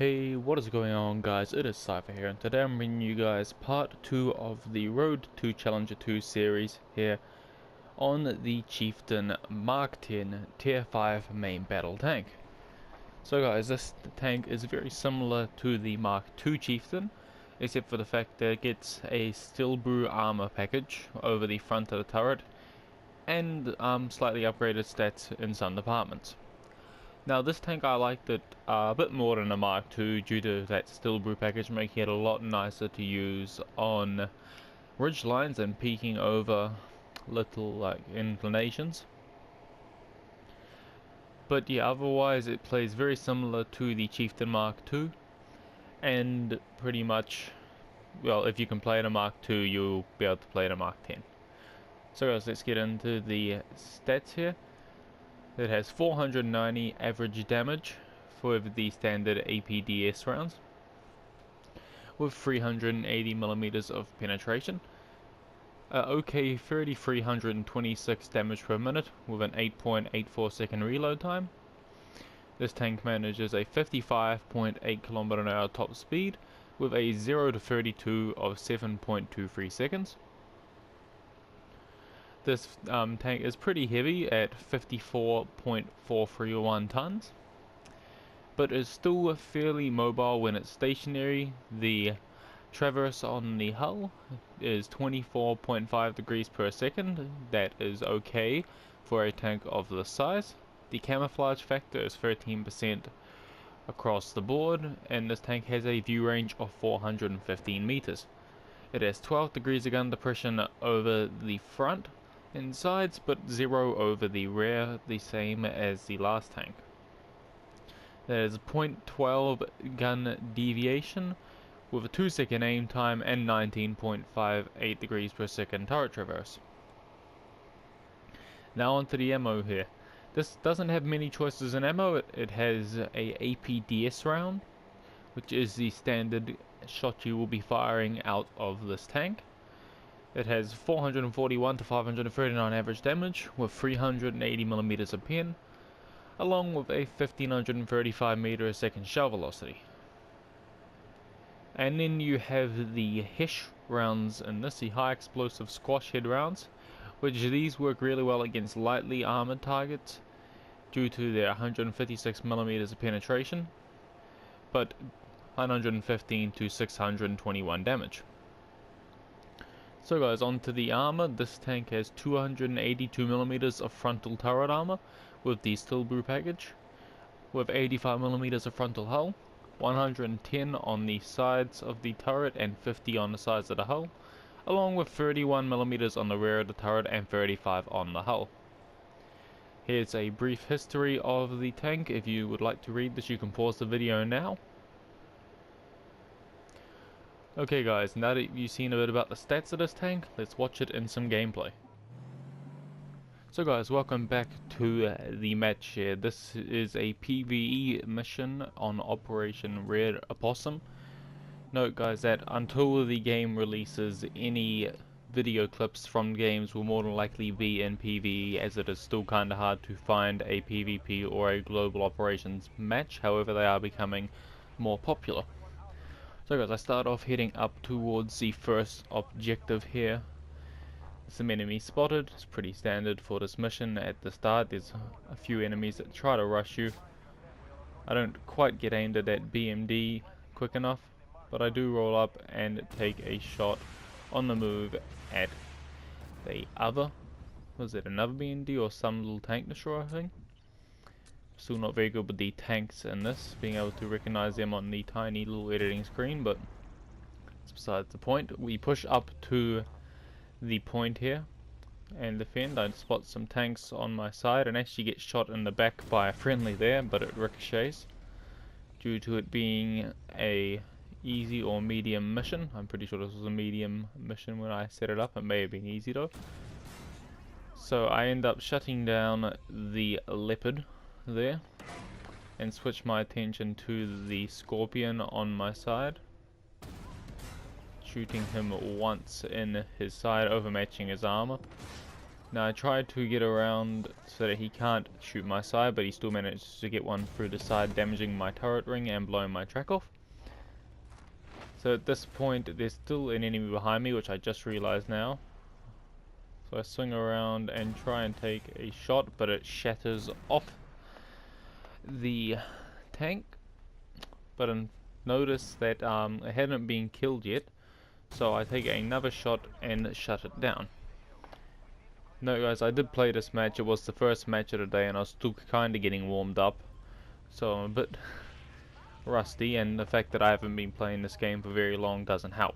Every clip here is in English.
Hey, what is going on guys? It is Cypher here, and today I'm bringing you guys part 2 of the Road to Challenger 2 series here on the Chieftain Mark 10 Tier 5 main battle tank. So guys, this tank is very similar to the Mark 2 Chieftain, except for the fact that it gets a steel brew armor package over the front of the turret, and slightly upgraded stats in some departments. Now this tank I liked it a bit more than the Mark II due to that steel brew package, making it a lot nicer to use on ridge lines and peeking over little inclinations. But yeah, otherwise it plays very similar to the Chieftain Mark II, and pretty much, well, if you can play it a Mark II, you'll be able to play it a Mark 10. So guys, let's get into the stats here. It has 490 average damage for the standard APDS rounds, with 380mm of penetration. OK 3326 damage per minute with an 8.84 second reload time. This tank manages a 55.8 km/h top speed with a 0 to 32 of 7.23 seconds. This tank is pretty heavy at 54.431 tons, but is still fairly mobile when it's stationary. The traverse on the hull is 24.5 degrees per second. That is okay for a tank of this size. The camouflage factor is 13% across the board, and this tank has a view range of 415 meters. It has 12 degrees of gun depression over the front and sides, but 0 over the rear, the same as the last tank. There is 0.12 gun deviation with a 2-second aim time and 19.58 degrees per second turret traverse. Now onto the ammo here. This doesn't have many choices in ammo. It has a APDS round, which is the standard shot you will be firing out of this tank. It has 441 to 539 average damage with 380mm of pen, along with a 1535 meter a second shell velocity. And then you have the HESH rounds in this, the high explosive squash head rounds, which these work really well against lightly armored targets due to their 156mm of penetration, but 115 to 621 damage. So guys, onto the armor. This tank has 282mm of frontal turret armor with the steel brew package, with 85mm of frontal hull, 110 on the sides of the turret and 50 on the sides of the hull, along with 31mm on the rear of the turret and 35 on the hull. Here's a brief history of the tank. If you would like to read this, you can pause the video now. Okay guys, now that you've seen a bit about the stats of this tank, let's watch it in some gameplay. So guys, welcome back to the match here. This is a PvE mission on Operation Red Opossum. Note guys that until the game releases, any video clips from games will more than likely be in PvE, as it is still kinda hard to find a PvP or a global operations match. However, they are becoming more popular. So guys, I start off heading up towards the first objective here. Some enemies spotted. It's pretty standard for this mission. At the start there's a few enemies that try to rush you. I don't quite get aimed at that BMD quick enough, but I do roll up and take a shot on the move at the other, was it another BMD or some little tank destroyer, I think? Still not very good with the tanks in this, being able to recognize them on the tiny little editing screen, but it's besides the point. We push up to the point here and defend. I spot some tanks on my side and actually get shot in the back by a friendly there, but it ricochets due to it being a easy or medium mission. I'm pretty sure this was a medium mission when I set it up. It may have been easy though. So I end up shutting down the leopard there and switch my attention to the scorpion on my side, shooting him once in his side, overmatching his armor Now I tried to get around so that he can't shoot my side, but he still managed to get one through the side, damaging my turret ring and blowing my track off. So at this point there's still an enemy behind me, which I just realized now. So I swing around and try and take a shot, but it shatters off the tank. But notice that it hadn't been killed yet, so I take another shot and shut it down. No guys, I did play this match. It was the first match of the day and I was still kinda getting warmed up, so I'm a bit rusty, and the fact that I haven't been playing this game for very long doesn't help.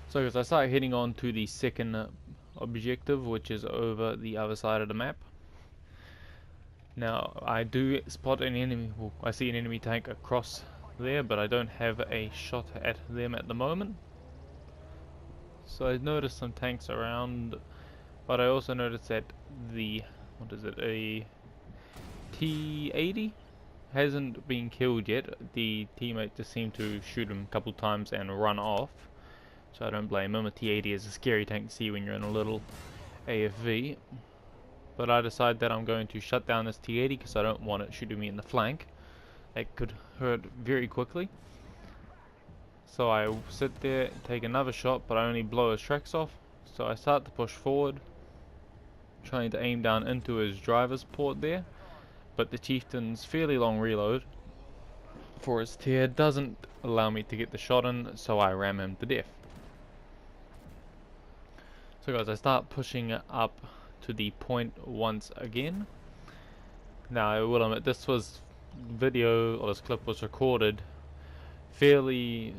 So as I start heading on to the second objective, which is over the other side of the map. Now I do spot an enemy, well, I see an enemy tank across there, but I don't have a shot at them at the moment. So I noticed some tanks around, but I also noticed that the, what is it, a T-80 hasn't been killed yet. The teammate just seemed to shoot him a couple times and run off, so I don't blame him. A T-80 is a scary tank to see when you're in a little AFV. But I decide that I'm going to shut down this T-80 because I don't want it shooting me in the flank. It could hurt very quickly. So I sit there, take another shot, but I only blow his tracks off. So I start to push forward, trying to aim down into his driver's port there. But the chieftain's fairly long reload for his tier doesn't allow me to get the shot in, so I ram him to death. So guys, I start pushing up to the point once again. Now I will admit this clip was recorded fairly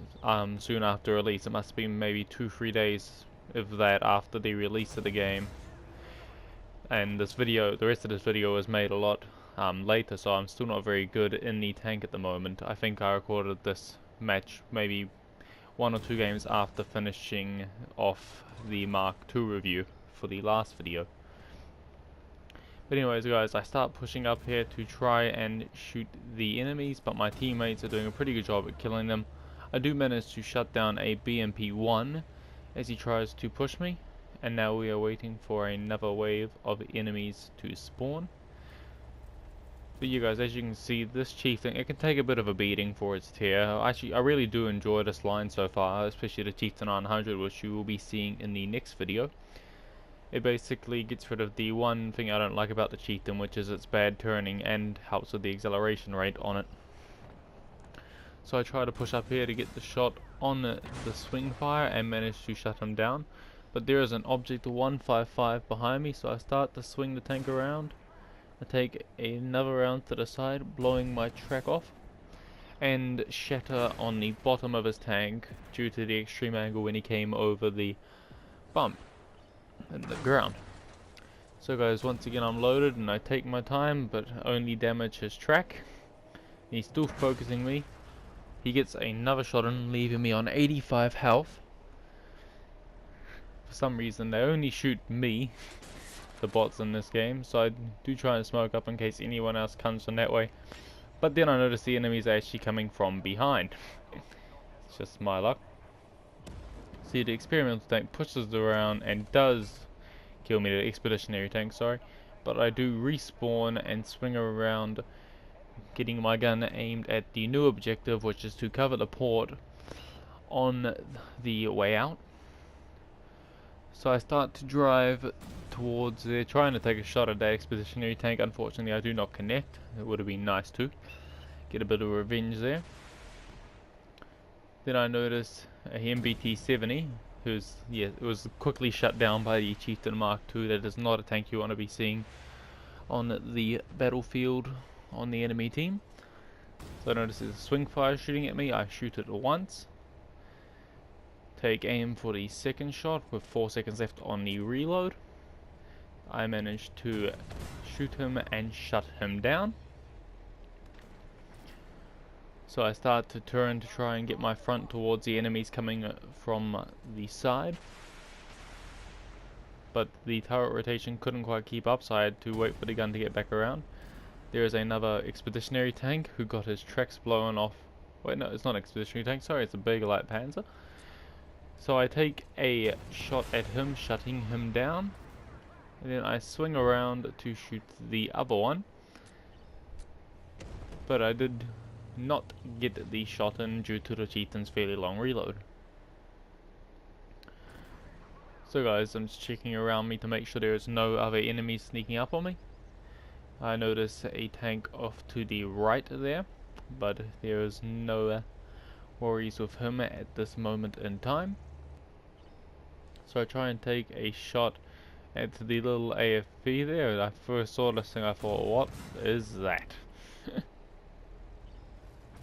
soon after release. It must have been maybe 2-3 days, if that, after the release of the game. And the rest of this video was made a lot later, so I'm still not very good in the tank at the moment. I think I recorded this match maybe 1 or 2 games after finishing off the Mark II review for the last video. But anyways guys, I start pushing up here to try and shoot the enemies, but my teammates are doing a pretty good job at killing them. I do manage to shut down a BMP-1 as he tries to push me, and now we are waiting for another wave of enemies to spawn. But you guys, as you can see, this chieftain, it can take a bit of a beating for its tier. Actually, I really do enjoy this line so far, especially the Chieftain 900, which you will be seeing in the next video. It basically gets rid of the one thing I don't like about the Chieftain, which is its bad turning, and helps with the acceleration rate on it. So I try to push up here to get the shot on the swing fire and manage to shut him down. But there is an object 155 behind me, so I start to swing the tank around. I take another round to the side, blowing my track off, and shatter on the bottom of his tank due to the extreme angle when he came over the bump in the ground. So guys, once again I'm loaded and I take my time, but only damage his track. He's still focusing me. He gets another shot in, leaving me on 85 health. For some reason they only shoot me, the bots in this game, so I do try and smoke up in case anyone else comes from that way. But then I notice the enemies are actually coming from behind. It's just my luck. See, the experimental tank pushes around and does kill me, the expeditionary tank, sorry. But I do respawn and swing around, getting my gun aimed at the new objective, which is to cover the port on the way out. So I start to drive towards there, trying to take a shot at that expeditionary tank. Unfortunately, I do not connect. It would have been nice to get a bit of revenge there. Then I notice a MBT-70, it was quickly shut down by the Chieftain Mark II. That is not a tank you want to be seeing on the battlefield on the enemy team. So I notice there's a swing fire shooting at me. I shoot it once. Take aim for the second shot with 4 seconds left on the reload. I managed to shoot him and shut him down. So I start to turn to try and get my front towards the enemies coming from the side. But the turret rotation couldn't quite keep up, so I had to wait for the gun to get back around. There is another expeditionary tank who got his tracks blown off. Wait, no, it's not an expeditionary tank, sorry, it's a big light panzer. So I take a shot at him, shutting him down, and then I swing around to shoot the other one, but I did not get the shot in due to the Chieftain's fairly long reload. So guys, I'm just checking around me to make sure there is no other enemies sneaking up on me. I notice a tank off to the right there, but there is no worries with him at this moment in time. So I try and take a shot at the little AFP there. When I first saw this thing I thought, what is that?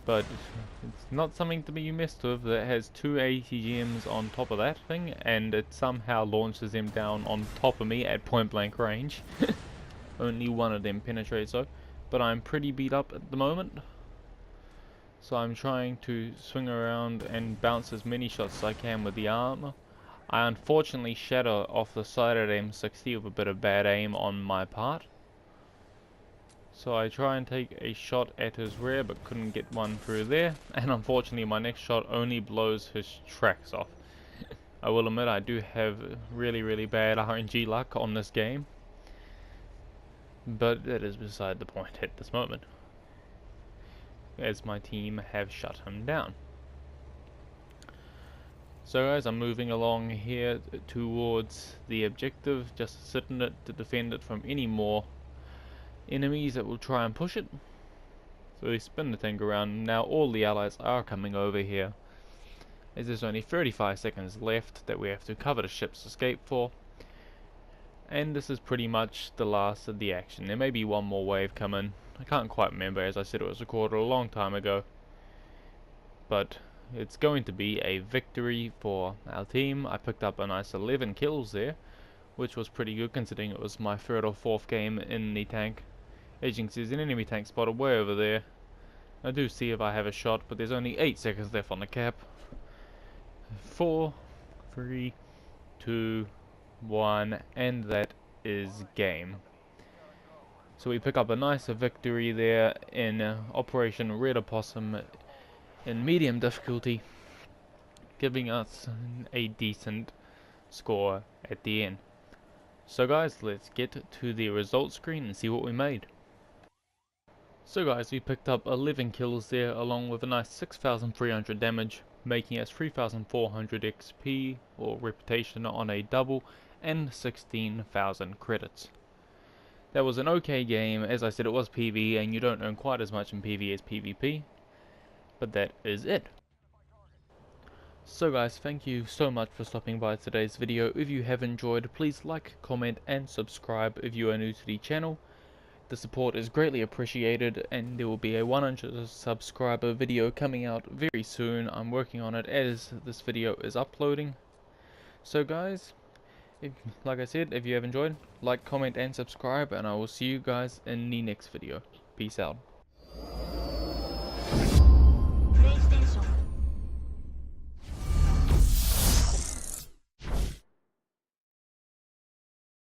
But it's not something to be messed with. That has two ATGMs on top of that thing, and it somehow launches them down on top of me at point blank range. Only one of them penetrates though, but I'm pretty beat up at the moment, so I'm trying to swing around and bounce as many shots as I can with the armor. I unfortunately shatter off the side of the M60 with a bit of bad aim on my part. So I try and take a shot at his rear, but couldn't get one through there, and unfortunately my next shot only blows his tracks off. I will admit I do have really bad RNG luck on this game, but that is beside the point at this moment, as my team have shut him down. So guys, I'm moving along here towards the objective, just sitting it to defend it from any more enemies that will try and push it. So we spin the tank around. Now all the allies are coming over here, as there's only 35 seconds left that we have to cover the ship's escape for, and this is pretty much the last of the action. There may be one more wave coming. I can't quite remember, as I said it was recorded a long time ago, but it's going to be a victory for our team. I picked up a nice 11 kills there, which was pretty good considering it was my third or fourth game in the tank. As you can see, there's an enemy tank spotted way over there. I do see if I have a shot, but there's only 8 seconds left on the cap. 4, 3, 2, 1, and that is game. So we pick up a nice victory there in Operation Red Opossum in medium difficulty, giving us a decent score at the end. So guys, let's get to the results screen and see what we made. So guys, we picked up 11 kills there, along with a nice 6,300 damage, making us 3,400 XP or reputation on a double, and 16,000 credits. That was an okay game. As I said, it was PvE, and you don't earn quite as much in PvE as PvP, but that is it. So guys, thank you so much for stopping by today's video. If you have enjoyed, please like, comment and subscribe if you are new to the channel. The support is greatly appreciated, and there will be a 100 subscriber video coming out very soon. I'm working on it as this video is uploading. So guys, like I said, if you have enjoyed, like, comment and subscribe, and I will see you guys in the next video. Peace out.